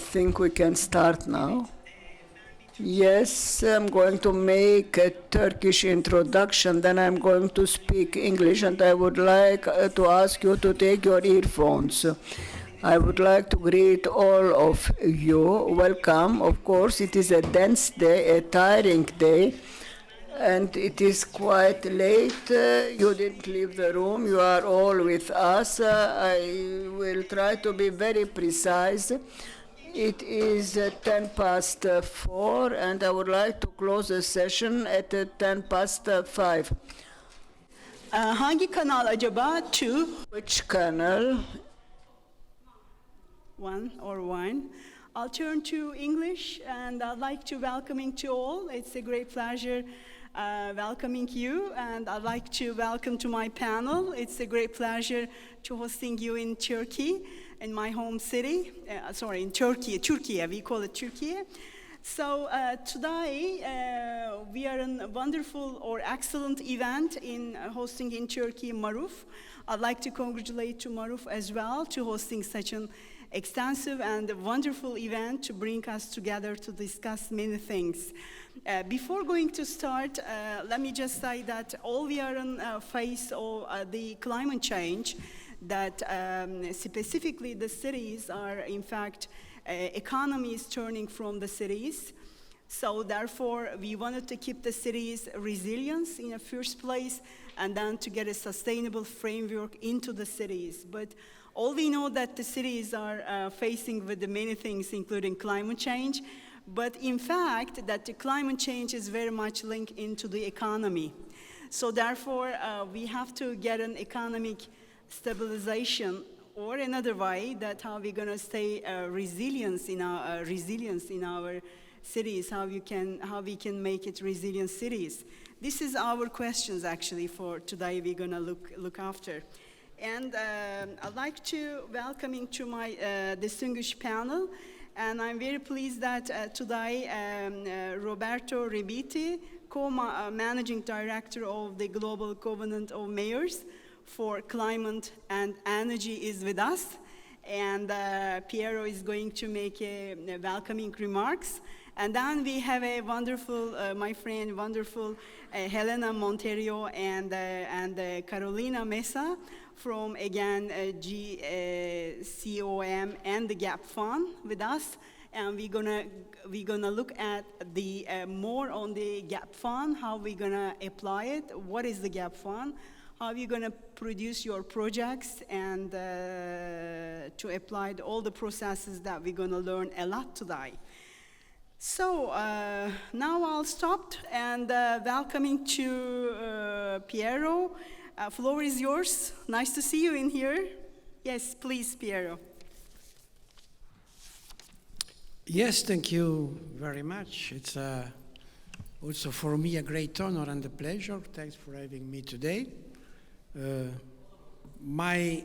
think we can start now. Yes, I'm going to make a Turkish introduction, then I'm going to speak English, and I would like to ask you to take your earphones. I would like to greet all of you. Welcome. Of course, it is a dense day, a tiring day, and it is quite late. You didn't leave the room. You are all with us. I will try to be very precise. It is 10 past 4, and I would like to close the session at 10 past 5. Hangi kanal acaba? 2? Which canal? 1 or 1. I'll turn to English, and I'd like to welcoming to all. It's a great pleasure welcoming you, and I'd like to welcome to my panel. It's a great pleasure to hosting you in Turkey, in my home city. In Turkey, we call it Turkey. So today we are in a wonderful or excellent event in hosting in Turkey, MARUF. I'd like to congratulate to MARUF as well to hosting such an extensive and wonderful event to bring us together to discuss many things. Before going to start, let me just say that all we are in face of the climate change, that specifically the cities are, in fact, economy is turning from the cities. So therefore, we wanted to keep the cities' resilience in the first place, and then to get a sustainable framework into the cities. But all we know that the cities are facing with the many things, including climate change. But in fact, that the climate change is very much linked into the economy. So therefore, we have to get an economic stabilization, or another way that how we're going to stay resilience in our cities, how we can make it resilient cities. This is our questions actually for today. We're going to look after. And I'd like to welcome to my distinguished panel. And I'm very pleased that today Roberto Remitti, co-managing director of the Global Covenant of Mayors for Climate and Energy, is with us. And Piero is going to make a welcoming remarks. And then we have a wonderful, my friend, wonderful Helena Monteiro and Carolina Mesa from, again, GCoM and the GAP Fund with us. And we're gonna look at the more on the GAP Fund, how we're gonna apply it, what is the GAP Fund, how you're gonna produce your projects, and to apply all the processes that we're gonna learn a lot today. So now I'll stop and welcoming to Piero. Floor is yours. Nice to see you in here. Yes, please, Piero. Yes, thank you very much. It's also for me a great honor and a pleasure. Thanks for having me today. My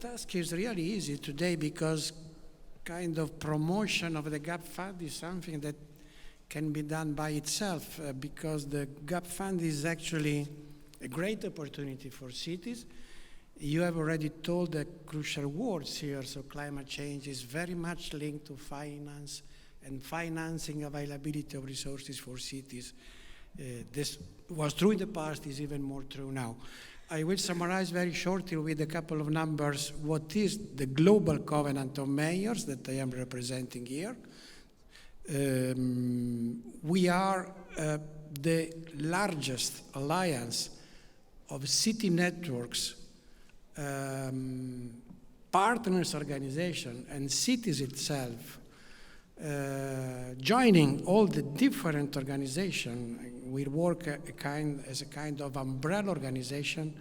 task is really easy today because kind of promotion of the GAP Fund is something that can be done by itself because the GAP Fund is actually a great opportunity for cities. You have already told the crucial words here, so climate change is very much linked to finance and financing availability of resources for cities. This was true in the past, is even more true now. I will summarize very shortly with a couple of numbers what is the Global Covenant of Mayors that I am representing here. We are the largest alliance of city networks, partners organization, and cities itself, joining all the different organizations. We work as a kind of umbrella organization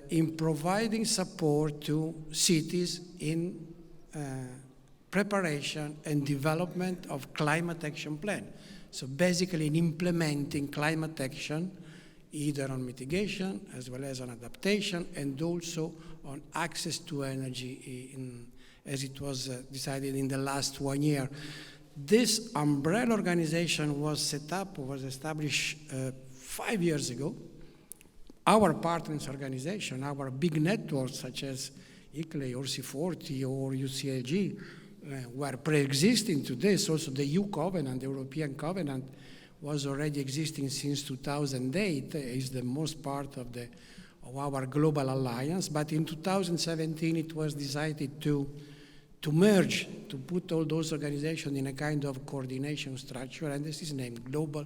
in providing support to cities in preparation and development of climate action plan. So basically in implementing climate action, either on mitigation as well as on adaptation, and also on access to energy as it was decided in the last 1 year. This umbrella organization was established 5 years ago. Our partners organization, our big networks such as ICLEI or C40 or UCLG, were pre-existing to this. Also the EU Covenant, the European Covenant, was already existing since 2008, is the most part of our global alliance. But in 2017, it was decided to merge, to put all those organizations in a kind of coordination structure, and this is named Global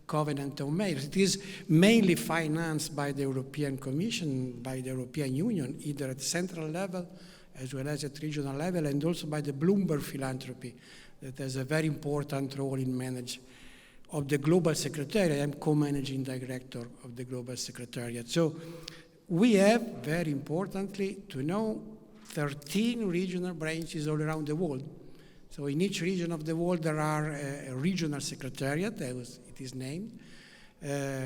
Covenant of Mayors. It is mainly financed by the European Commission, by the European Union, either at central level as well as at regional level, and also by the Bloomberg Philanthropy, that has a very important role in management of the Global Secretariat. I am co-managing director of the Global Secretariat. So we have, very importantly, to know 13 regional branches all around the world. So in each region of the world there are a regional secretariat, as it is named,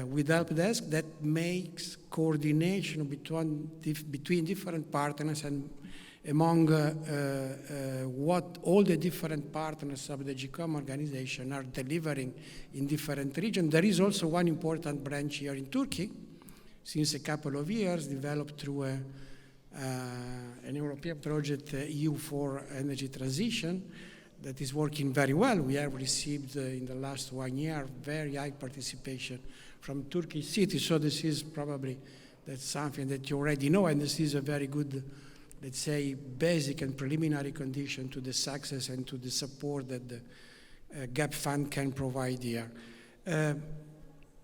with help desk that makes coordination between different partners and among what all the different partners of the GCoM organization are delivering in different regions. There is also one important branch here in Turkey, since a couple of years, developed through an European project, EU for Energy Transition, that is working very well. We have received in the last 1 year very high participation from Turkish cities. So this is probably, that's something that you already know, and this is a very good, let's say, basic and preliminary condition to the success and to the support that the GAP Fund can provide here.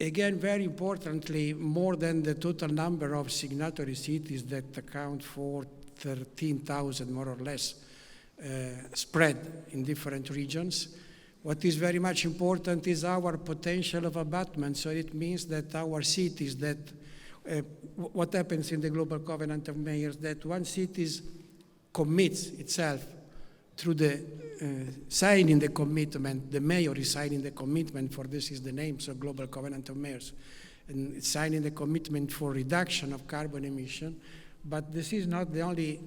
Again, very importantly, more than the total number of signatory cities that account for 13,000 more or less spread in different regions. What is very much important is our potential of abutment. So it means that our cities that what happens in the Global Covenant of Mayors, that one city commits itself through the signing the commitment, the mayor is signing the commitment, for this is the name, so Global Covenant of Mayors, and it's signing the commitment for reduction of carbon emission. But this is not the only,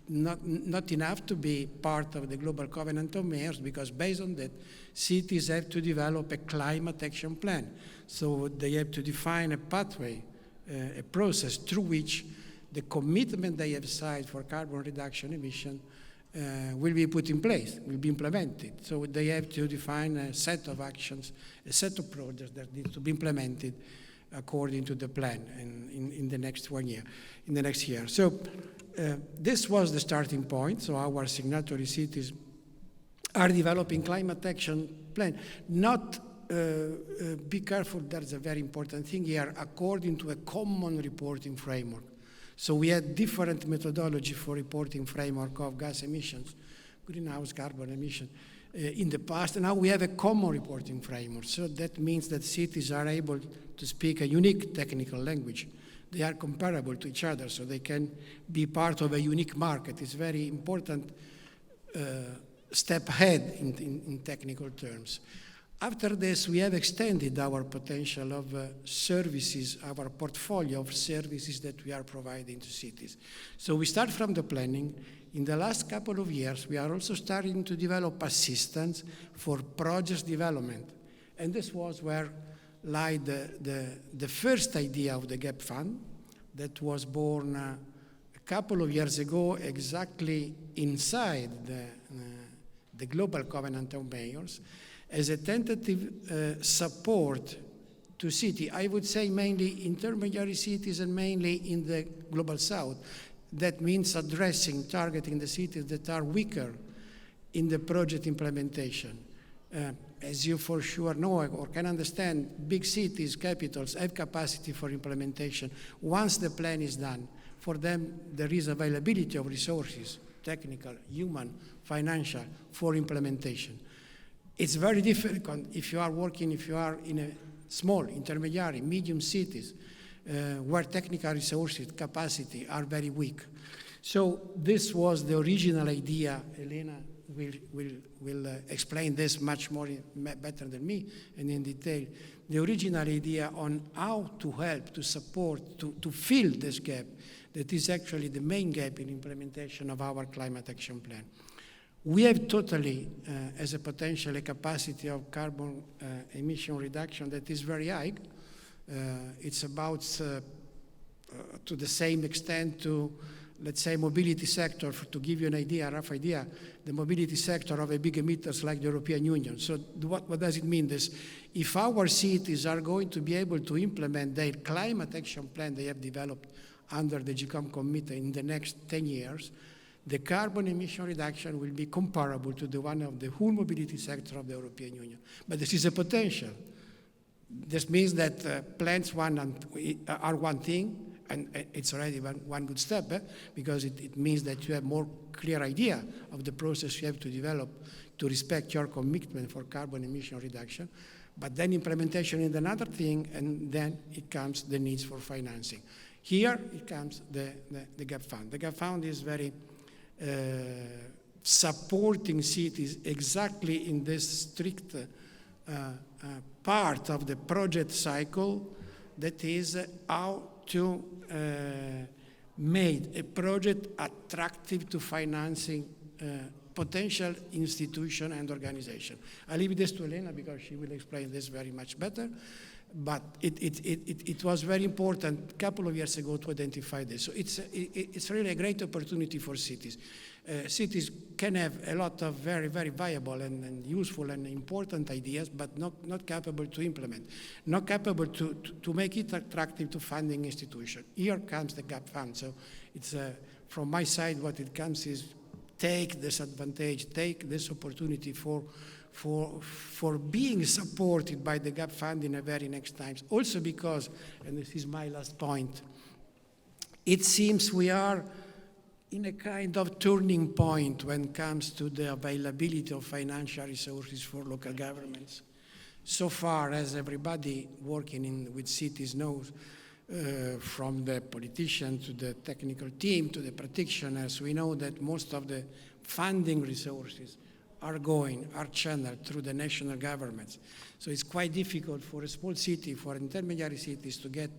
not enough to be part of the Global Covenant of Mayors, because based on that, cities have to develop a climate action plan. So they have to define a pathway, a process through which the commitment they have signed for carbon reduction emission will be put in place, will be implemented. So they have to define a set of actions, a set of projects that need to be implemented according to the plan in the next 1 year, in the next year. So this was the starting point. So our signatory cities are developing climate action plan. Not, be careful, that's a very important thing here, according to a common reporting framework. So we had different methodology for reporting framework of gas emissions, greenhouse carbon emission in the past, and now we have a common reporting framework. So that means that cities are able to speak a unique technical language. They are comparable to each other, so they can be part of a unique market. It's very important step ahead in technical terms. After this, we have extended our potential of services, our portfolio of services that we are providing to cities. So we start from the planning. In the last couple of years, we are also starting to develop assistance for project development. And this was where lied the first idea of the GAP Fund that was born a couple of years ago, exactly inside the Global Covenant of Mayors, as a tentative support to cities, I would say mainly intermediary cities and mainly in the Global South. That means addressing, targeting the cities that are weaker in the project implementation. As you for sure know or can understand, big cities, capitals have capacity for implementation. Once the plan is done, for them there is availability of resources, technical, human, financial, for implementation. It's very difficult if you are in a small, intermediary, medium cities where technical resources, capacity are very weak. So this was the original idea. Helena will explain this much more better than me and in detail. The original idea on how to help, to support, to fill this gap that is actually the main gap in implementation of our climate action plan. We have totally, as a potential, a capacity of carbon emission reduction that is very high. It's about, to the same extent, to let's say, mobility sector, to give you an idea, a rough idea, the mobility sector of a big emitters like the European Union. So what does it mean? This, if our cities are going to be able to implement their climate action plan they have developed under the GCoM committee in the next 10 years, the carbon emission reduction will be comparable to the one of the whole mobility sector of the European Union. But this is a potential. This means that plants are one thing, and it's already one good step, because it means that you have more clear idea of the process you have to develop to respect your commitment for carbon emission reduction. But then implementation is another thing, and then it comes the needs for financing. Here it comes the GAP fund. The GAP fund is very supporting cities exactly in this strict part of the project cycle, that is how to make a project attractive to financing potential institution and organization. I leave this to Helena because she will explain this very much better. But it was very important a couple of years ago to identify this. So it's really a great opportunity for cities. Cities can have a lot of very, very viable and useful and important ideas, but not capable to implement, not capable to make it attractive to funding institutions. Here comes the GAP fund. So it's from my side, what it comes is take this advantage, take this opportunity for being supported by the GAP fund in the very next times. Also because, and this is my last point, it seems we are in a kind of turning point when it comes to the availability of financial resources for local governments. So far, as everybody working with cities knows, from the politician to the technical team to the practitioners, we know that most of the funding resources are channeled through the national governments. So it's quite difficult for a small city, for intermediary cities to get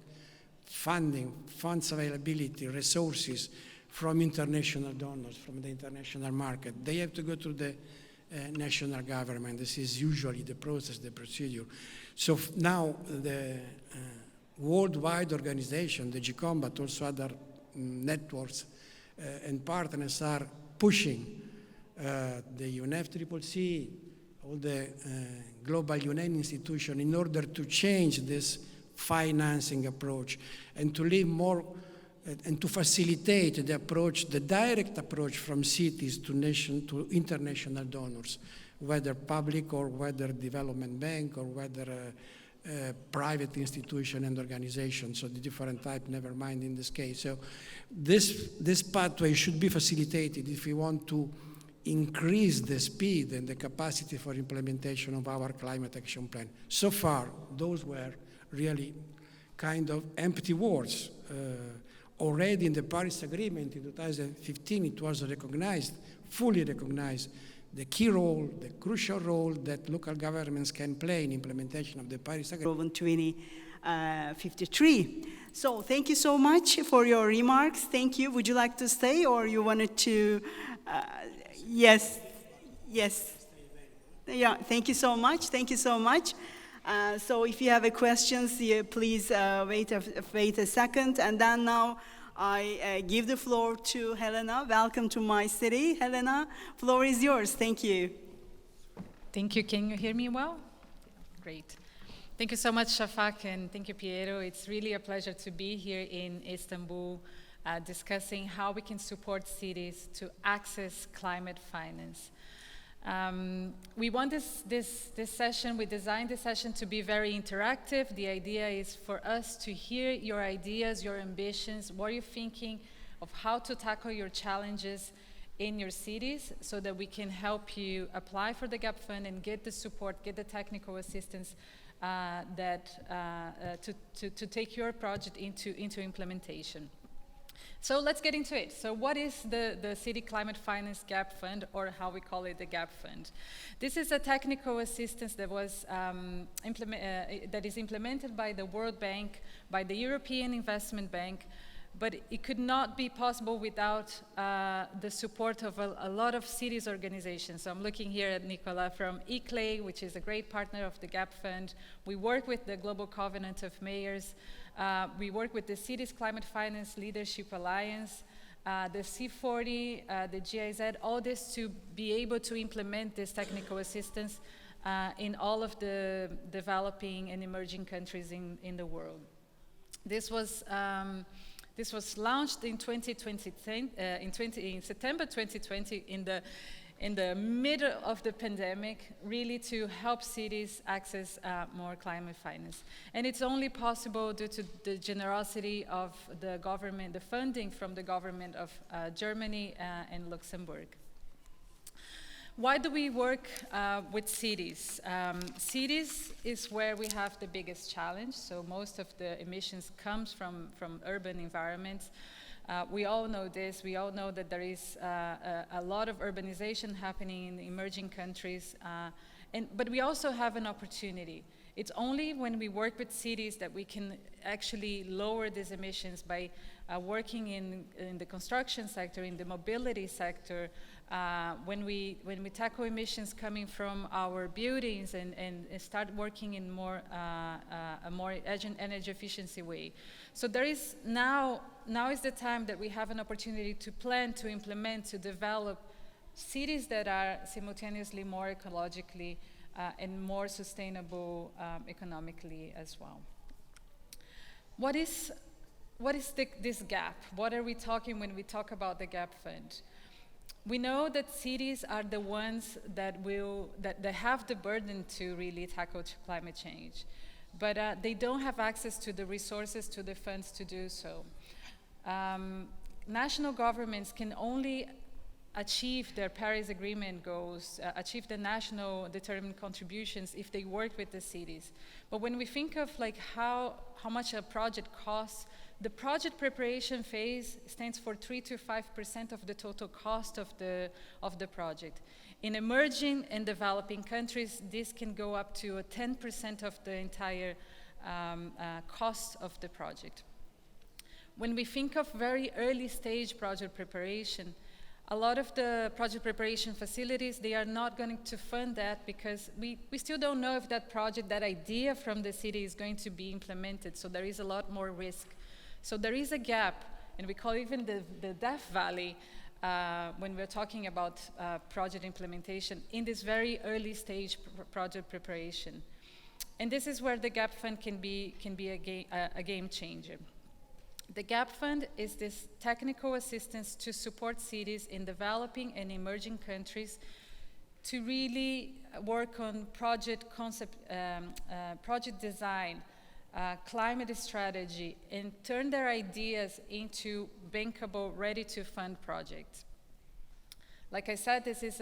funding, funds availability, resources from international donors, from the international market. They have to go to the national government. This is usually the process, the procedure. So now the worldwide organization, the GCoM, but also other networks and partners are pushing the UNFCCC, all the global UN institution in order to change this financing approach and to live more and to facilitate the approach, the direct approach from cities to international donors, whether public or whether development bank or whether private institution and organization, so the different type, never mind in this case. So this pathway should be facilitated if we want to increase the speed and the capacity for implementation of our climate action plan. So far, those were really kind of empty words. Already in the Paris Agreement in 2015, it was recognized, fully recognized, the key role, the crucial role that local governments can play in implementation of the Paris Agreement. 2053. So thank you so much for your remarks. Thank you. Would you like to stay or you wanted to? Yes. Yeah, thank you so much. Thank you so much. So if you have a questions, please wait a second. And then now I give the floor to Helena. Welcome to my city. Helena, floor is yours. Thank you. Thank you. Can you hear me well? Great. Thank you so much, Şafak, and thank you, Piero. It's really a pleasure to be here in Istanbul discussing how we can support cities to access climate finance. We want this session, we designed this session to be very interactive. The idea is for us to hear your ideas, your ambitions, what you're thinking of how to tackle your challenges in your cities so that we can help you apply for the GAP fund and get the support, get the technical assistance to take your project into implementation. So let's get into it. So what is the City Climate Finance GAP Fund, or how we call it the GAP Fund? This is a technical assistance that was that is implemented by the World Bank, by the European Investment Bank, but it could not be possible without the support of a lot of cities organizations. So I'm looking here at Nicola from ICLE, which is a great partner of the GAP Fund. We work with the Global Covenant of Mayors. We work with the Cities Climate Finance Leadership Alliance, the C40, the GIZ, all this to be able to implement this technical assistance in all of the developing and emerging countries in the world. This was launched in 2020, in September 2020, in the middle of the pandemic, really to help cities access more climate finance. And it's only possible due to the generosity of the government, the funding from the government of Germany and Luxembourg. Why do we work with cities? Cities is where we have the biggest challenge, so most of the emissions comes from urban environments. We all know this. We all know that there is a lot of urbanization happening in emerging countries, but we also have an opportunity. It's only when we work with cities that we can actually lower these emissions by working in the construction sector, in the mobility sector, when we tackle emissions coming from our buildings and start working in a more energy efficiency way. So there is now is the time that we have an opportunity to plan, to implement, to develop cities that are simultaneously more ecologically and more sustainable economically as well. What is this gap? What are we talking when we talk about the gap fund? We know that cities are the ones that have the burden to really tackle climate change, but they don't have access to the resources, to the funds to do so. National governments can only achieve their Paris Agreement goals, achieve the national determined contributions if they work with the cities. But when we think of like how much a project costs, the project preparation phase stands for 3 to 5% of the total cost of the project. In emerging and developing countries, this can go up to 10% of the entire cost of the project. When we think of very early stage project preparation, a lot of the project preparation facilities, they are not going to fund that because we still don't know if that project, that idea from the city is going to be implemented, so there is a lot more risk. So there is a gap, and we call even the Death Valley when we're talking about project implementation in this very early stage project preparation. And this is where the Gap Fund can be a game changer. The Gap Fund is this technical assistance to support cities in developing and emerging countries to really work on project concept, project design, climate strategy, and turn their ideas into bankable, ready-to-fund projects. Like I said, this is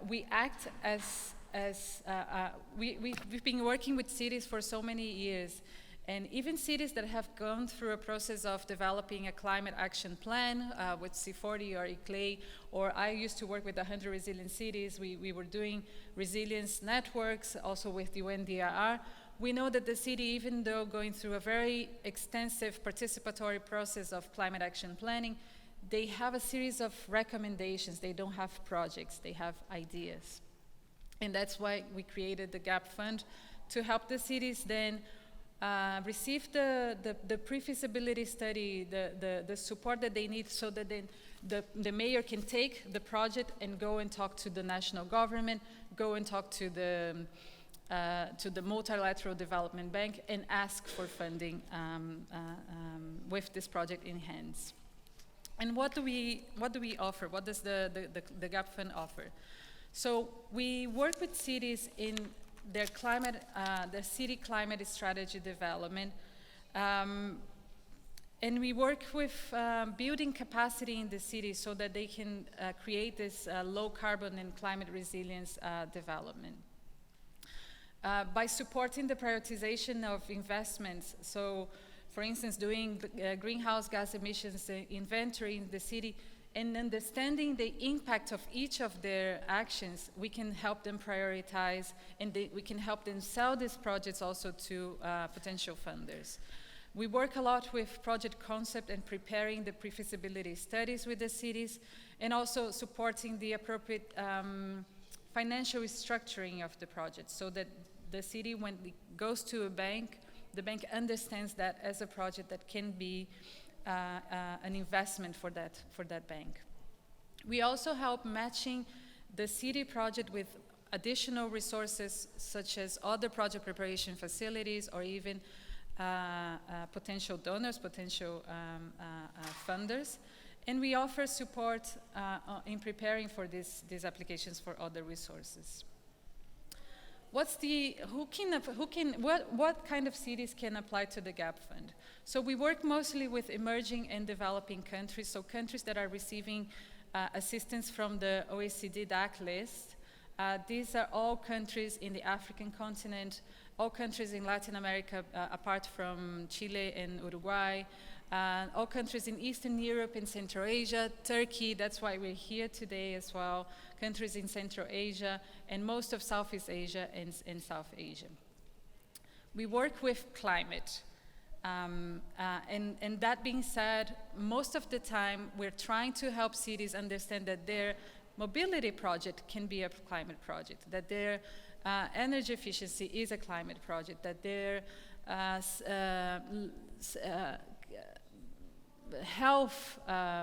we act as we've been working with cities for so many years, and even cities that have gone through a process of developing a climate action plan with C40 or ICLEI, or I used to work with 100 resilient cities. We were doing resilience networks, also with the UNDRR. We know that the city, even though going through a very extensive participatory process of climate action planning, they have a series of recommendations. They don't have projects, they have ideas. And that's why we created the Gap Fund, to help the cities then receive the pre-feasibility study, the support that they need, so that then the mayor can take the project and go and talk to the national government, go and talk to the Multilateral Development Bank and ask for funding with this project in hands. And what do we offer? What does the Gap Fund offer? So we work with cities in their climate, their city climate strategy development, and we work with building capacity in the city so that they can create this low carbon and climate resilience development. By supporting the prioritization of investments, so for instance, doing greenhouse gas emissions inventory in the city, and understanding the impact of each of their actions, we can help them prioritize, and we can help them sell these projects also to potential funders. We work a lot with project concept and preparing the pre-feasibility studies with the cities, and also supporting the appropriate financial restructuring of the project, so that the city, when it goes to a bank, the bank understands that as a project that can be an investment for that bank. We also help matching the city project with additional resources such as other project preparation facilities or even potential donors, potential funders. And we offer support in preparing for these applications for other resources. What kind of cities can apply to the GAP Fund? So we work mostly with emerging and developing countries, so countries that are receiving assistance from the OECD DAC list. These are all countries in the African continent, all countries in Latin America, apart from Chile and Uruguay, all countries in Eastern Europe and Central Asia, Turkey, that's why we're here today as well, countries in Central Asia, and most of Southeast Asia and South Asia. We work with climate. And that being said, most of the time we're trying to help cities understand that their mobility project can be a climate project, that their energy efficiency is a climate project, that their health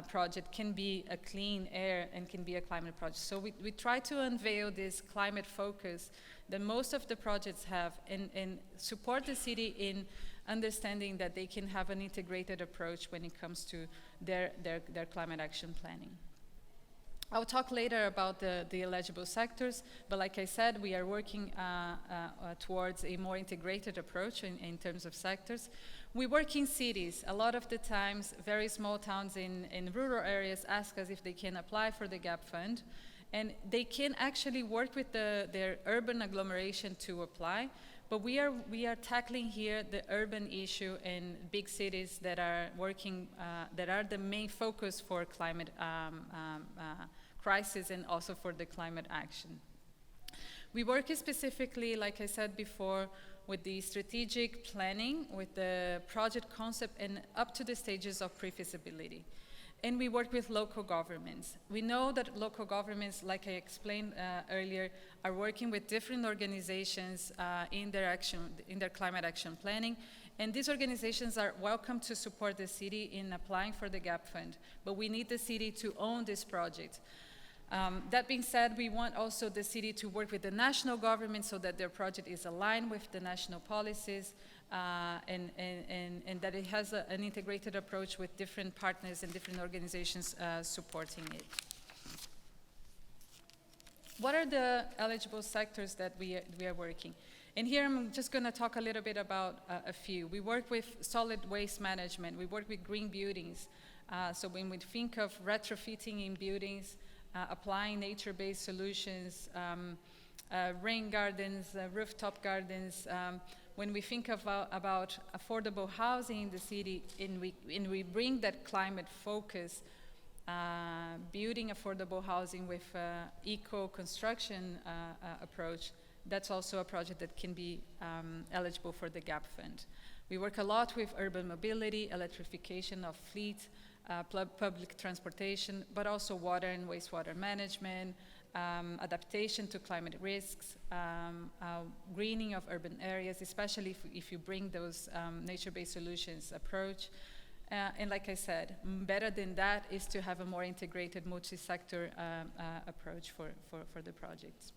project can be a clean air and can be a climate project. So we try to unveil this climate focus that most of the projects have and support the city in understanding that they can have an integrated approach when it comes to their climate action planning. I'll talk later about the eligible sectors, but like I said, we are working towards a more integrated approach in terms of sectors. We work in cities. A lot of the times, very small towns in rural areas ask us if they can apply for the GAP Fund, and they can actually work with their urban agglomeration to apply, but we are tackling here the urban issue in big cities that are working, that are the main focus for climate crisis and also for the climate action. We work specifically, like I said before, with the strategic planning, with the project concept, and up to the stages of pre-feasibility. And we work with local governments. We know that local governments, like I explained earlier, are working with different organizations in their climate action planning. And these organizations are welcome to support the city in applying for the GAP Fund, but we need the city to own this project. That being said, we want also the city to work with the national government so that their project is aligned with the national policies and that it has an integrated approach with different partners and different organizations supporting it. What are the eligible sectors that we are working? And here I'm just going to talk a little bit about a few. We work with solid waste management. We work with green buildings. So when we think of retrofitting in buildings, applying nature-based solutions, rain gardens, rooftop gardens. When we think about affordable housing in the city, and we bring that climate focus, building affordable housing with eco-construction approach, that's also a project that can be eligible for the GAP Fund. We work a lot with urban mobility, electrification of fleet, public transportation, but also water and wastewater management, adaptation to climate risks, greening of urban areas, especially if you bring those nature-based solutions approach. And like I said, better than that is to have a more integrated multi-sector approach for the projects.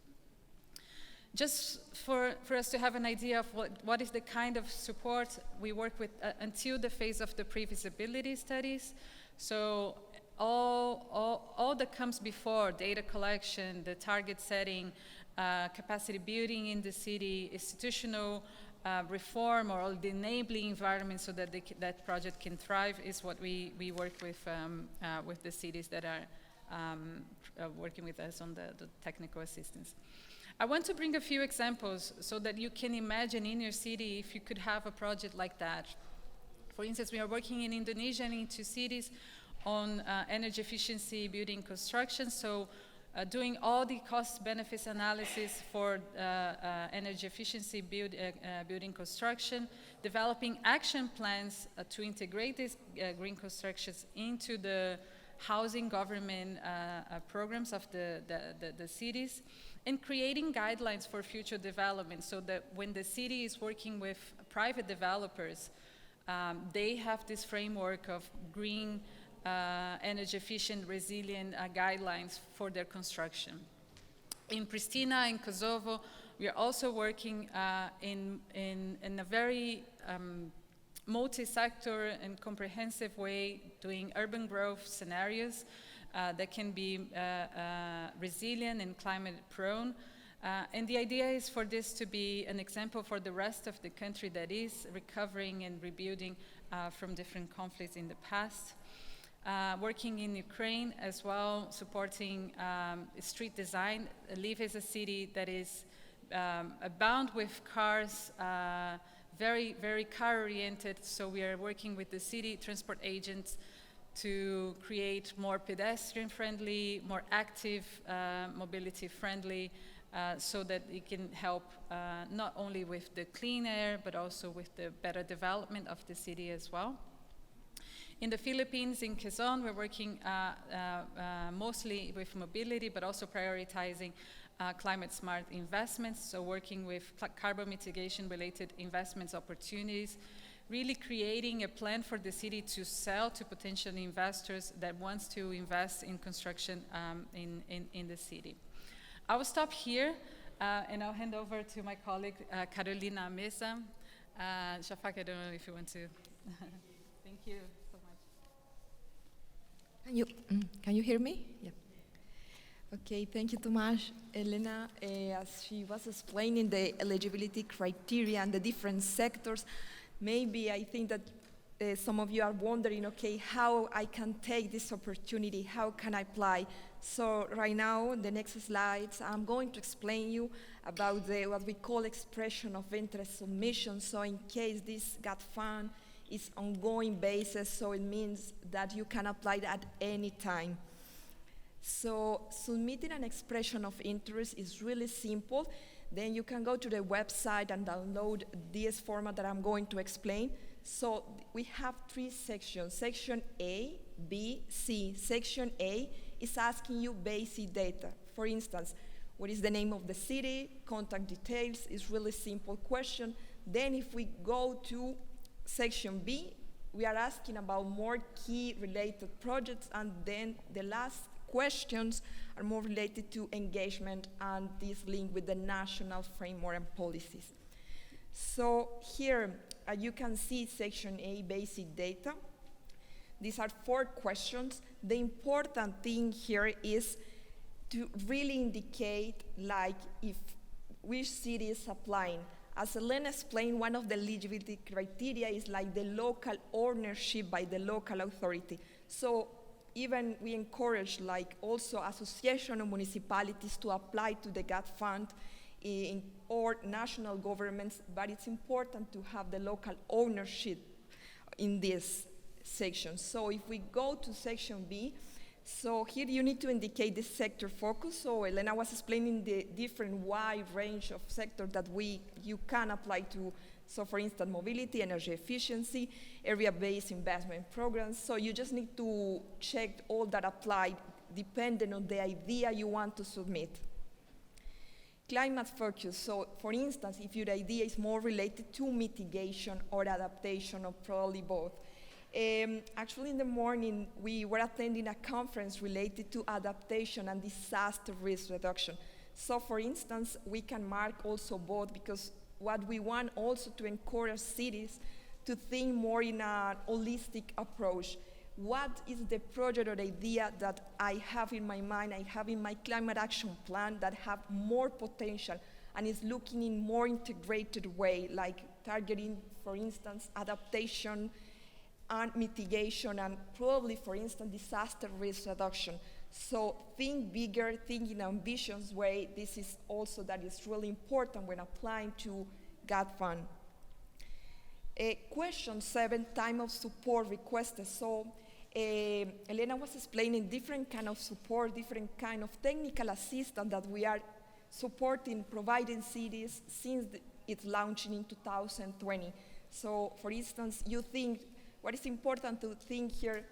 Just for us to have an idea of what is the kind of support we work with until the phase of the pre-feasibility studies. So all that comes before, data collection, the target setting, capacity building in the city, institutional reform, or all the enabling environment so that that project can thrive, is what we work with the cities that are working with us on the technical assistance. I want to bring a few examples so that you can imagine in your city if you could have a project like that. For instance, we are working in Indonesia and in 2 cities on energy efficiency building construction. So doing all the cost benefits analysis for energy efficiency building construction, developing action plans to integrate these green constructions into the housing government programs of the cities, and creating guidelines for future development so that when the city is working with private developers, they have this framework of green, energy efficient, resilient guidelines for their construction. In Pristina, in Kosovo, we are also working in a very multi-sector and comprehensive way, doing urban growth scenarios that can be resilient and climate prone. And the idea is for this to be an example for the rest of the country that is recovering and rebuilding from different conflicts in the past. Working in Ukraine as well, supporting street design. Lviv is a city that is abound with cars, very, very car-oriented, so we are working with the city transport agents to create more pedestrian-friendly, more active, mobility-friendly, so that it can help not only with the clean air, but also with the better development of the city as well. In the Philippines, in Quezon, we're working mostly with mobility, but also prioritizing climate-smart investments, so working with carbon mitigation-related investments opportunities, really creating a plan for the city to sell to potential investors that wants to invest in construction in the city. I will stop here, and I'll hand over to my colleague, Carolina Mesa. Şafak, I don't know if you want to. Thank you so much. Can you hear me? Yeah. Okay, thank you too much, Helena. As she was explaining the eligibility criteria and the different sectors, maybe I think that some of you are wondering, okay, how I can take this opportunity, how can I apply? So right now, the next slides, I'm going to explain you about what we call expression of interest submission. So in case this GAT fund is ongoing basis, so it means that you can apply at any time. So submitting an expression of interest is really simple. Then you can go to the website and download this format that I'm going to explain. So we have 3 sections, section A, B, C. Section A is asking you basic data. For instance, what is the name of the city, contact details, is really simple question. Then if we go to section B, we are asking about more key related projects, and then the last questions are more related to engagement and this link with the national framework and policies. So here you can see section A, basic data. These are 4 questions. The important thing here is to really indicate like if which city is applying. As Helena explained, one of the eligibility criteria is like the local ownership by the local authority. So even we encourage like also association of municipalities to apply to the GAT fund or national governments, but it's important to have the local ownership in this section. So if we go to section B, so here you need to indicate the sector focus. So Helena was explaining the different wide range of sectors that you can apply to. So for instance, mobility, energy efficiency, area-based investment programs. So you just need to check all that apply depending on the idea you want to submit. Climate focus. So for instance, if your idea is more related to mitigation or adaptation, or probably both. Actually, in the morning, we were attending a conference related to adaptation and disaster risk reduction. So for instance, we can mark also both, because what we want also to encourage cities to think more in a holistic approach. What is the project or idea that I have in my mind, I have in my climate action plan that have more potential and is looking in more integrated way, like targeting, for instance, adaptation and mitigation, and probably, for instance, disaster risk reduction. So think bigger, think in an ambitious way. This is also that is really important when applying to GAT fund. Question 7, time of support requested. So Helena was explaining different kind of support, different kind of technical assistance that we are supporting, providing cities since it's launching in 2020. So for instance, you think, what is important to think here,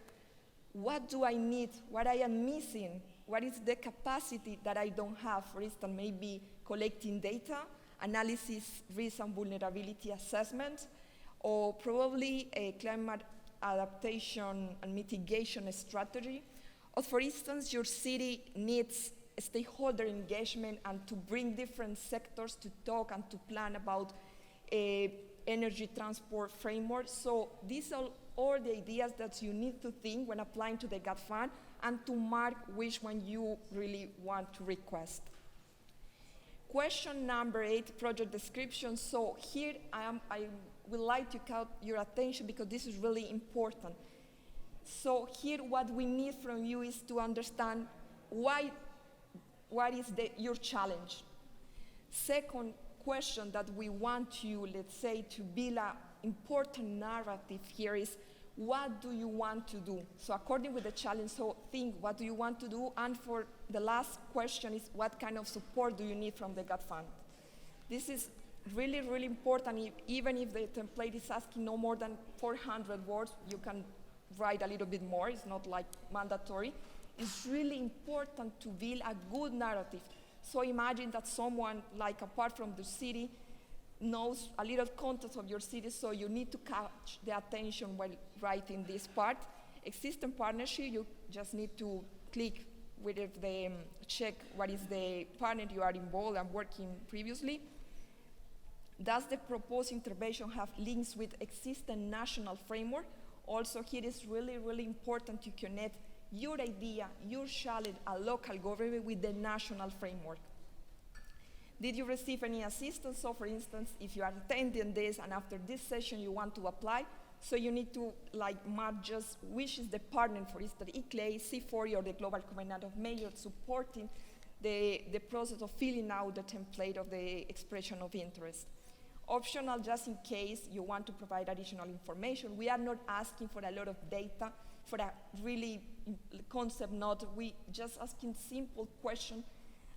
what do I need, what I am missing, what is the capacity that I don't have? For instance, maybe collecting data, analysis, risk and vulnerability assessment, or probably a climate adaptation and mitigation strategy. Or for instance, your city needs stakeholder engagement and to bring different sectors to talk and to plan about energy transport framework. So these are all the ideas that you need to think when applying to the GAP fund and to mark which one you really want to request. Question number 8, project description. So here I would like to call your attention because this is really important. So here what we need from you is to understand what is your challenge. Second question that we want you, let's say, to build an important narrative here is, what do you want to do? So according with the challenge, so think, what do you want to do? And for the last question is, what kind of support do you need from the GAP fund? This is really, really important. Even if the template is asking no more than 400 words, you can write a little bit more. It's not like mandatory. It's really important to build a good narrative. So imagine that someone, like apart from the city, knows a little context of your city, so you need to catch the attention while writing this part. Existing partnership, you just need to click with the check what is the partner you are involved and working previously. Does the proposed intervention have links with existing national framework? Also here is really, really important to connect your idea, your challenge, a local government with the national framework. Did you receive any assistance? So for instance, if you are attending this and after this session you want to apply, so you need to mark just which is the partner, for instance, ICLEI, C40 or the Global Covenant of Mayors supporting the process of filling out the template of the expression of interest. Optional, just in case you want to provide additional information. We are not asking for a lot of data, for a really concept note. We just asking simple question,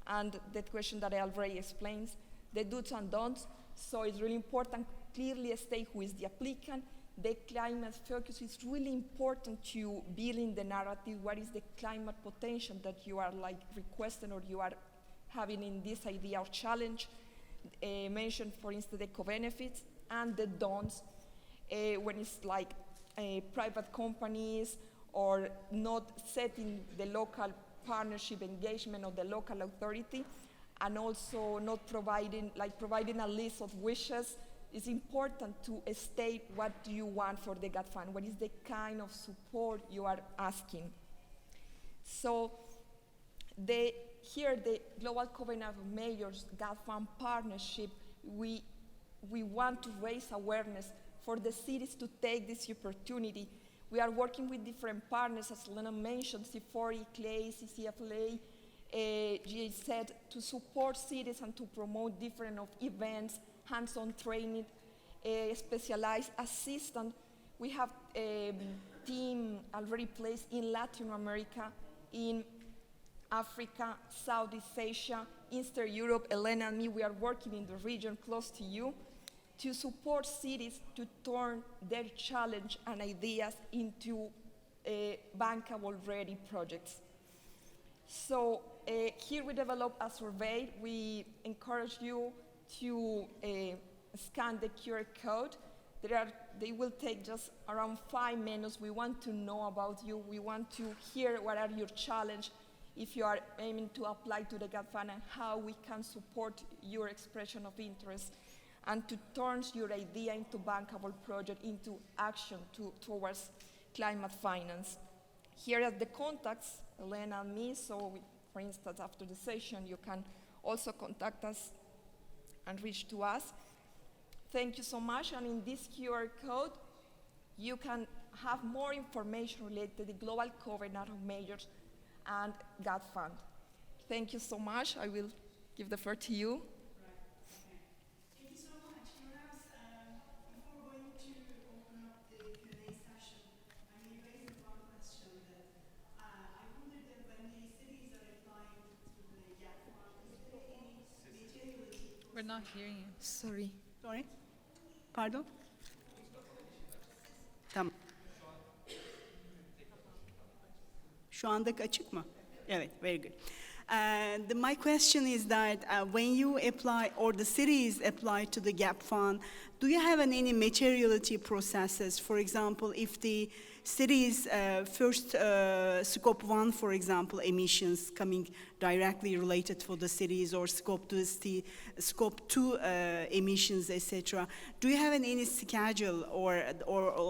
and that question that I already explained, the do's and don'ts. So it's really important, clearly state who is the applicant. The climate focus is really important to building the narrative. What is the climate potential that you are requesting or you are having in this idea or challenge? Mention, for instance, the co-benefits and the don'ts when it's private companies or not setting the local partnership engagement of the local authority, and also not providing a list of wishes. It's important to state what do you want for the GAP fund, what is the kind of support you are asking. So here the Global Covenant of Mayors GAP fund partnership, we want to raise awareness for the cities to take this opportunity. We are working with different partners, as Helena mentioned, C40, CLEI, CCFLA, GAZ, to support cities and to promote different events, hands-on training, specialized assistance. We have a team already placed in Latin America, in Africa, Southeast Asia, Eastern Europe. Helena and me, we are working in the region close to you to support cities to turn their challenge and ideas into bankable ready projects. So here we develop a survey. We encourage you to scan the QR code. They will take just around 5 minutes. We want to know about you. We want to hear what are your challenges if you are aiming to apply to the GAP fund and how we can support your expression of interest and to turn your idea into bankable project, into action towards climate finance. Here are the contacts, Helena and me, so for instance, after the session, you can also contact us and reach to us. Thank you so much, and in this QR code, you can have more information related to the Global Covenant of Mayors and GAP fund. Thank you so much. I will give the floor to you. We're not hearing you. Sorry. Sorry? Pardon? Tamam. Şu andaki açık mı? Evet, very good. And my question is that when you apply, or the cities apply to the GAP fund, do you have any materiality processes? For example, if the cities first scope 1, for example, emissions coming directly related for the cities, or scope 2 emissions, etc. Do you have any schedule or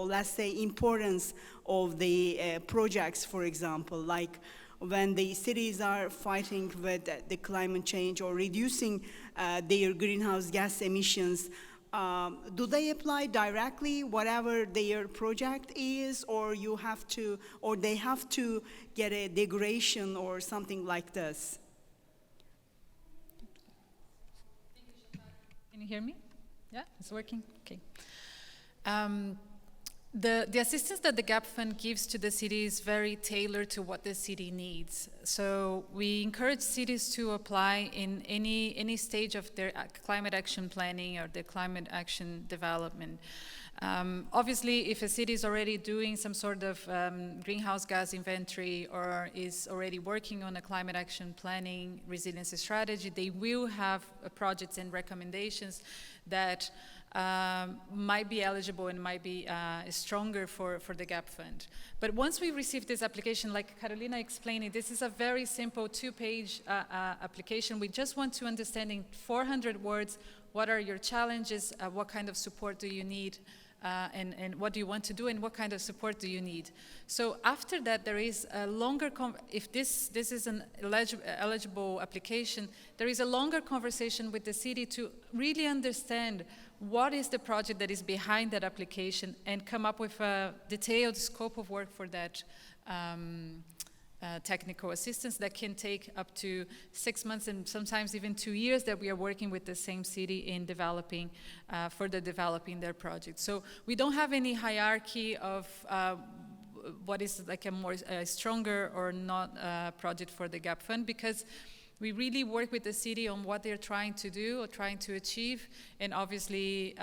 let's say importance of the projects, for example, like when the cities are fighting with the climate change or reducing their greenhouse gas emissions, do they apply directly whatever their project is, or you have to, or they have to get a degradation or something like this? Can you hear me? Yeah, it's working? Okay. The assistance that the GAP Fund gives to the city is very tailored to what the city needs. So we encourage cities to apply in any stage of their climate action planning or their climate action development. Obviously, if a city is already doing some sort of greenhouse gas inventory or is already working on a climate action planning resiliency strategy, they will have projects and recommendations that might be eligible and might be stronger for the GAP Fund. But once we receive this application, like Carolina explained, this is a very simple 2-page application. We just want to understand in 400 words, what are your challenges, what kind of support do you need, and what do you want to do, and what kind of support do you need. So after that, there is a longer, if this is an eligible application, there is a longer conversation with the city to really understand what is the project that is behind that application and come up with a detailed scope of work for that technical assistance that can take up to 6 months and sometimes even 2 years that we are working with the same city in developing, further developing their project. So we don't have any hierarchy of what is like a more stronger or not project for the GAP Fund, because we really work with the city on what they're trying to do or trying to achieve, and obviously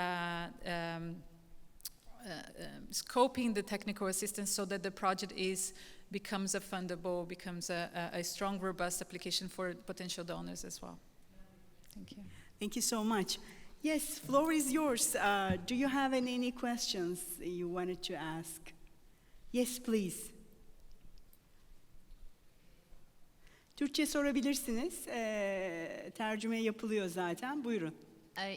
scoping the technical assistance so that the project becomes a fundable, becomes a strong, robust application for potential donors as well. Thank you. Thank you so much. Yes, floor is yours. Do you have any questions you wanted to ask? Yes, please. Türkçe sorabilirsiniz. Tercüme yapılıyor zaten. Buyurun.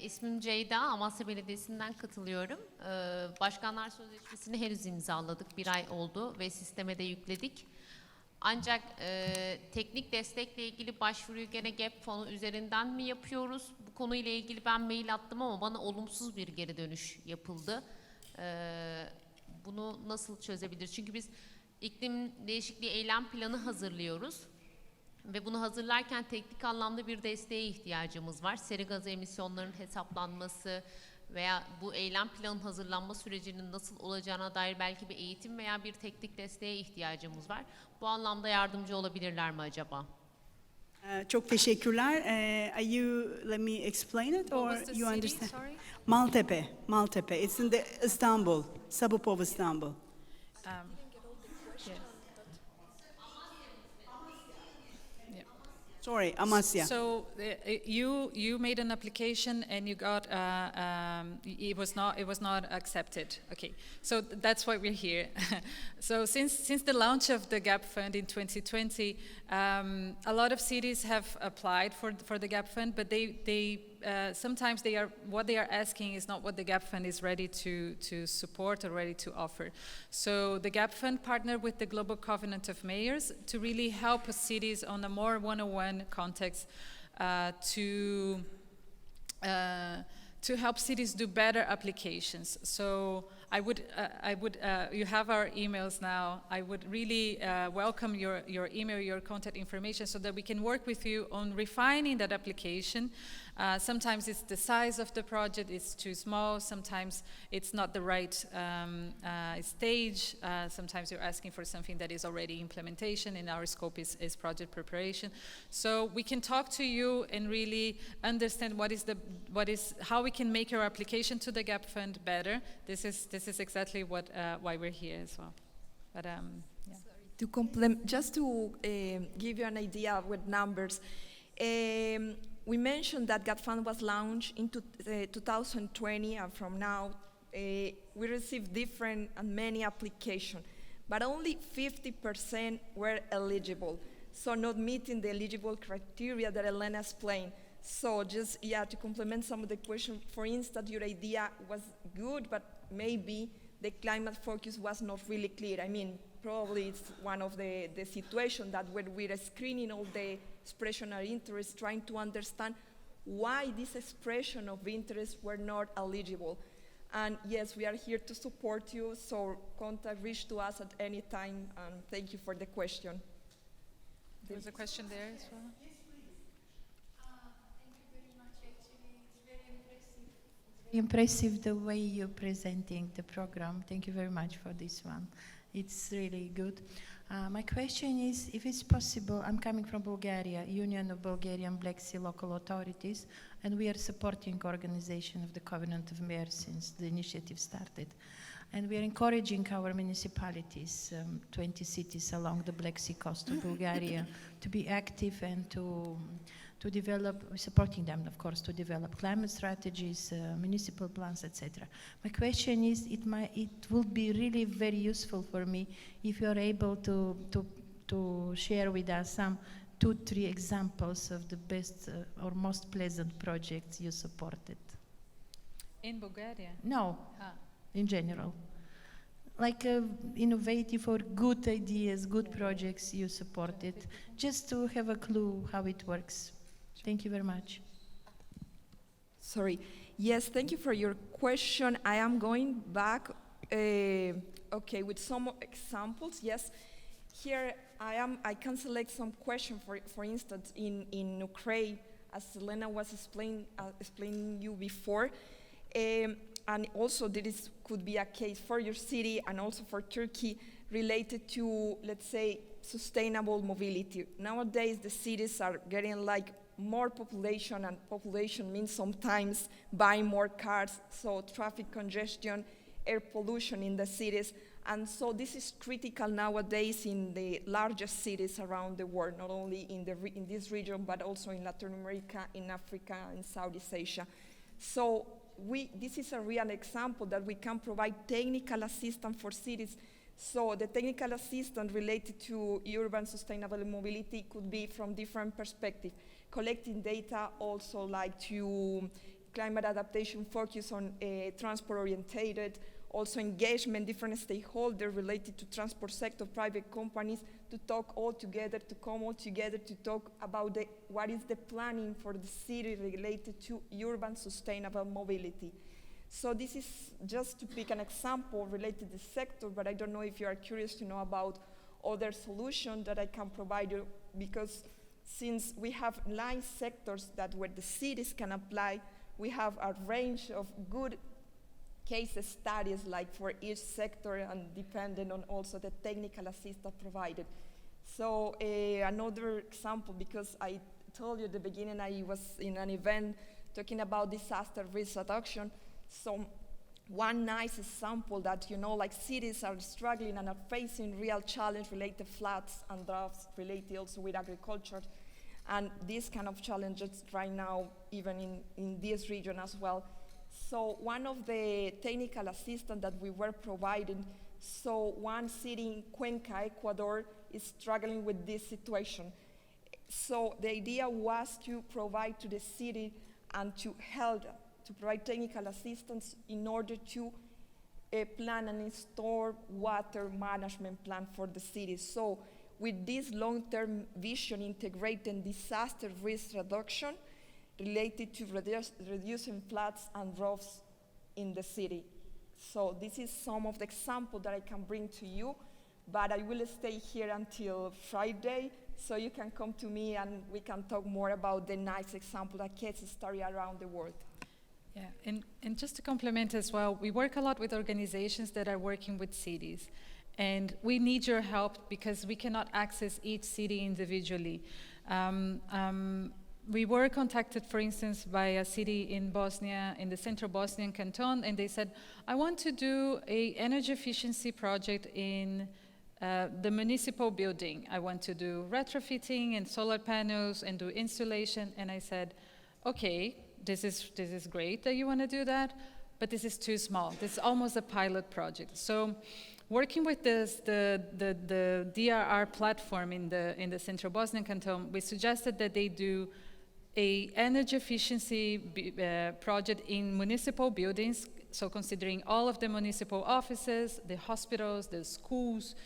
İsmim Ceyda, Amasya Belediyesi'nden katılıyorum. Başkanlar Sözleşmesi'ni henüz imzaladık, 1 ay oldu ve sisteme de yükledik. Ancak teknik destekle ilgili başvuruyu gene GAP fonu üzerinden mi yapıyoruz? Bu konuyla ilgili ben mail attım ama bana olumsuz bir geri dönüş yapıldı. Bunu nasıl çözebiliriz? Çünkü biz iklim değişikliği eylem planı hazırlıyoruz. Ve bunu hazırlarken teknik anlamda bir desteğe ihtiyacımız var. Sera gazı emisyonlarının hesaplanması veya bu eylem planının hazırlanma sürecinin nasıl olacağına dair belki bir eğitim veya bir teknik desteğe ihtiyacımız var. Bu anlamda yardımcı olabilirler mi acaba? Çok teşekkürler. Let me explain it, or What was the you city, understand? sorry? Maltepe, Maltepe. It's in the Istanbul, suburb of Istanbul. Yeah. Sorry, Amasya. So you made an application and you got it was not accepted. Okay, so that's why we're here. So since the launch of the GAP Fund in 2020, a lot of cities have applied for the GAP Fund, but they sometimes what they are asking is not what the GAP Fund is ready to support or ready to offer. So the GAP Fund partnered with the Global Covenant of Mayors to really help cities on a more one-on-one context to help cities do better applications. So I would you have our emails now. I would really welcome your email, your contact information, so that we can work with you on refining that application. Sometimes it's the size of the project, it's too small. Sometimes it's not the right stage. Sometimes you're asking for something that is already implementation, and our scope is project preparation. So we can talk to you and really understand how we can make your application to the GAP Fund better. This is exactly why we're here as well. But yeah. Sorry, To complement, just to give you an idea with numbers, we mentioned that GAP Fund was launched in 2020, and from now we received different and many applications, but only 50% were eligible, so not meeting the eligible criteria that Helena explained. So just, to complement some of the questions, for instance, your idea was good, but maybe the climate focus was not really clear. I mean, probably it's one of the situations that when we're screening all the expression of interest, trying to understand why this expression of interest were not eligible. And yes, we are here to support you, so reach to us at any time, and thank you for the question. There was a question there as well. Impressive the way you're presenting the program. Thank you very much for this one. It's really good. My question is, if it's possible, I'm coming from Bulgaria, Union of Bulgarian Black Sea Local Authorities, and we are supporting organization of the Covenant of Mayors since the initiative started. And we are encouraging our municipalities, 20 cities along the Black Sea coast of Bulgaria, to be active and to develop, supporting them, of course, to develop climate strategies, municipal plans, etc. My question is, it would be really very useful for me if you are able to share with us some 2-3 examples of the best or most pleasant projects you supported. In Bulgaria? No, in general. Like innovative or good ideas, good projects you supported, just to have a clue how it works. Thank you very much. Sorry. Yes, thank you for your question. I am going back, with some examples. Yes, here I can select some questions. For instance, in Ukraine, as Helena was explaining you before, and also this could be a case for your city and also for Turkey related to, let's say, sustainable mobility. Nowadays, the cities are getting like more population, and population means sometimes buying more cars, so traffic congestion, air pollution in the cities. And so this is critical nowadays in the largest cities around the world, not only in this region, but also in Latin America, in Africa, and Southeast Asia. So this is a real example that we can provide technical assistance for cities. So the technical assistance related to urban sustainable mobility could be from different perspectives. Collecting data also like to climate adaptation focus on transport orientated, also engagement, different stakeholders related to transport sector, private companies, to talk all together, to come all together to talk about what is the planning for the city related to urban sustainable mobility. So this is just to pick an example related to the sector, but I don't know if you are curious to know about other solutions that I can provide you, because since we have 9 sectors where the cities can apply, we have a range of good case studies like for each sector and depending on also the technical assistance provided. So another example, because I told you at the beginning I was in an event talking about disaster risk reduction. So one nice example that, like cities are struggling and are facing real challenge related to floods and droughts related also with agriculture. And these kind of challenges right now, even in this region as well. So one of the technical assistance that we were providing, so one city in Cuenca, Ecuador, is struggling with this situation. So the idea was to provide to the city and to help, to provide technical assistance in order to plan and install water management plan for the city. So with this long-term vision integrating disaster risk reduction related to reducing floods and droughts in the city. So this is some of the examples that I can bring to you, but I will stay here until Friday, so you can come to me and we can talk more about the nice example, a case study around the world. Yeah, and just to complement as well, we work a lot with organizations that are working with cities. And we need your help because we cannot access each city individually. We were contacted, for instance, by a city in Bosnia, in the central Bosnian canton, and they said, I want to do an energy efficiency project in The municipal building, I want to do retrofitting and solar panels and do installation. And I said, okay, this is great that you want to do that, but this is too small. This is almost a pilot project. So working with the DRR platform in the Central Bosnian Canton, we suggested that they do a energy efficiency project in municipal buildings, so considering all of the municipal offices, the hospitals, the schools,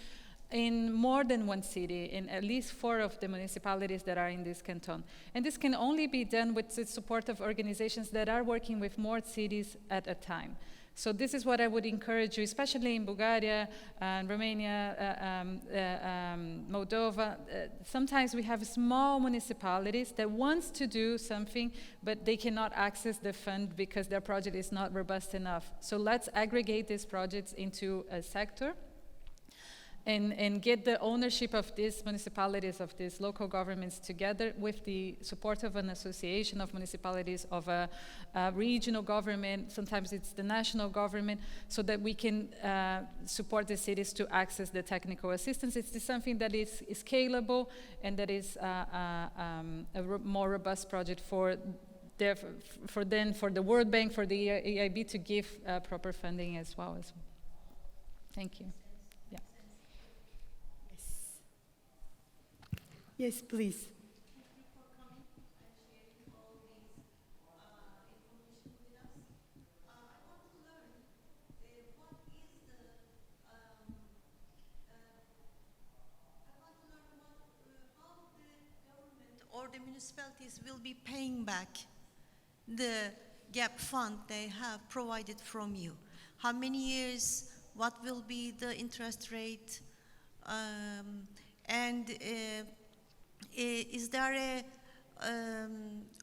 in more than one city, in at least 4 of the municipalities that are in this canton. And this can only be done with the support of organizations that are working with more cities at a time. So this is what I would encourage you, especially in Bulgaria, Romania, Moldova. Sometimes we have small municipalities that want to do something, but they cannot access the fund because their project is not robust enough. So let's aggregate these projects into a sector and get the ownership of these municipalities, of these local governments together with the support of an association of municipalities, of a regional government, sometimes it's the national government, so that we can support the cities to access the technical assistance. It's something that is scalable and that is a more robust project for the World Bank, for the EIB to give proper funding as well. Thank you. Yes, please. Or the municipalities will be paying back the gap fund they have provided from you. How many years? What will be the interest rate? Is there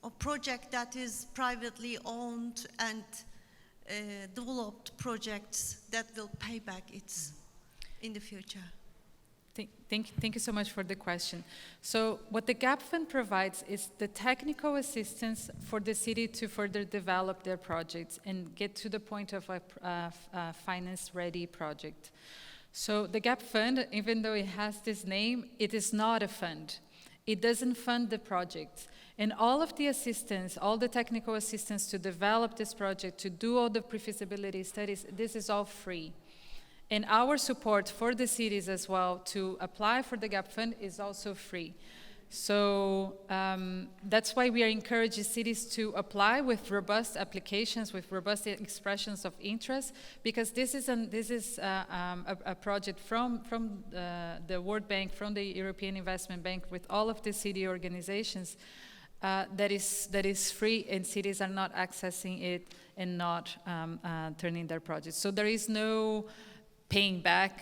a project that is privately owned and developed projects that will pay back its in the future? Thank you so much for the question. So what the GAP Fund provides is the technical assistance for the city to further develop their projects and get to the point of a finance-ready project. So the GAP Fund, even though it has this name, it is not a fund. It doesn't fund the project. And all of the assistance, all the technical assistance to develop this project, to do all the pre-feasibility studies, this is all free. And our support for the cities as well to apply for the GAP Fund is also free. So that's why we are encouraging cities to apply with robust applications, with robust expressions of interest, because this is a project from the World Bank, from the European Investment Bank, with all of the city organizations that is free, and cities are not accessing it and not turning their projects. So there is no paying back.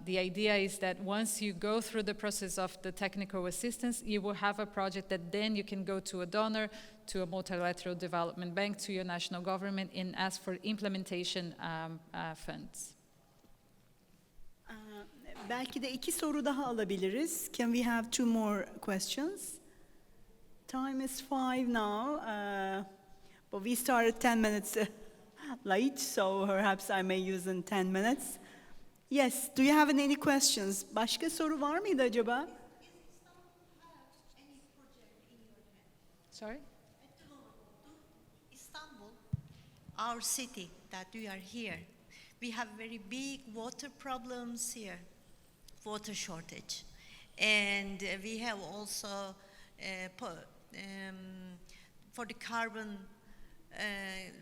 The idea is that once you go through the process of the technical assistance, you will have a project that then you can go to a donor, to a multilateral development bank, to your national government, and ask for implementation funds. Belki de 2 soru daha alabiliriz. Can we have 2 more questions? Time is 5 now, but we started 10 minutes late, so perhaps I may use in 10 minutes. Yes, do you have any questions? Başka soru var mıydı acaba? Sorry? Istanbul, our city that we are here, we have very big water problems here, water shortage. And we have also, for the carbon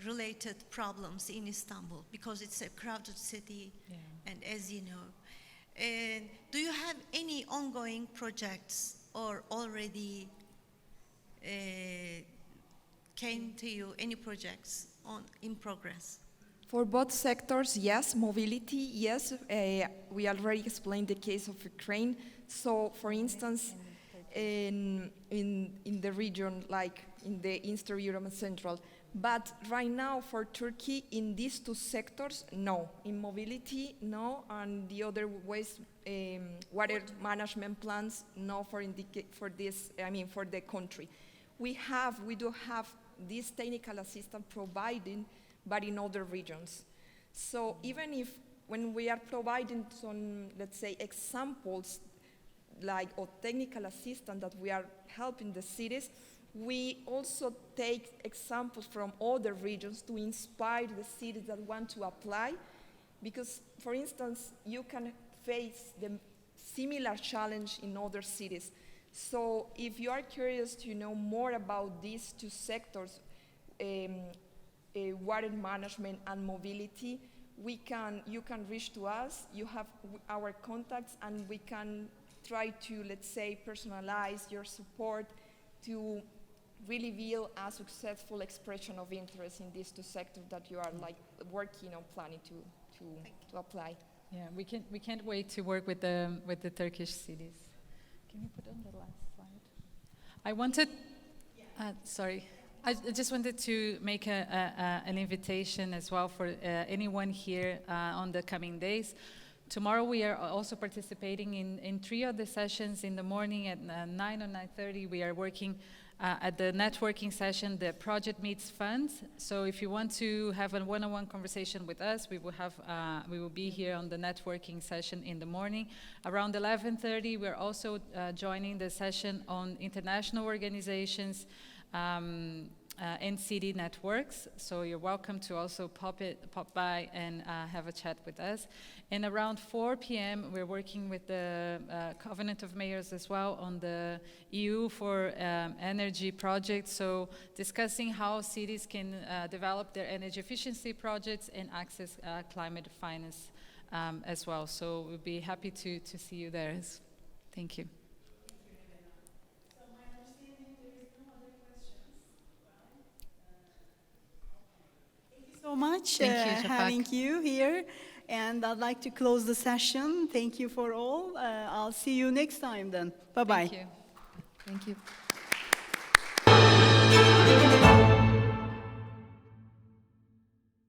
related problems in Istanbul, because it's a crowded city, and as you know. Do you have any ongoing projects or already came to you any projects in progress? For both sectors, yes. Mobility, yes. We already explained the case of Ukraine. So, for instance, in the region, like in the Eastern Europe and Central. But right now, for Turkey, in these 2 sectors, no. In mobility, no. And the other ways, water management plans, no. For this, for the country, we do have this technical assistance provided, but in other regions. So even if when we are providing some, let's say, examples like of technical assistance that we are helping the cities, we also take examples from other regions to inspire the cities that want to apply. Because, for instance, you can face the similar challenge in other cities. So if you are curious to know more about these two sectors, water management and mobility, you can reach to us. You have our contacts, and we can try to, let's say, personalize your support to really build a successful expression of interest in these two sectors that you are like working on planning to apply. Yeah, we can't wait to work with the Turkish cities. Can you put on the last slide? I wanted, sorry, I just wanted to make an invitation as well for anyone here on the coming days. Tomorrow we are also participating in 3 of the sessions. In the morning at 9 or 9:30, we are working at the networking session, the Project Meets Funds. So if you want to have a one-on-one conversation with us, we will be here on the networking session in the morning. Around 11:30, we're also joining the session on international organizations and city networks. So you're welcome to also pop by and have a chat with us. And around 4 p.m., we're working with the Covenant of Mayors as well on the EU for Energy project. So discussing how cities can develop their energy efficiency projects and access climate finance as well. So we'll be happy to see you there. Thank you. So much Thank you, Şafak. having you here, and I'd like to close the session. Thank you for all. I'll see you next time then. Bye-bye. Thank you. Thank you.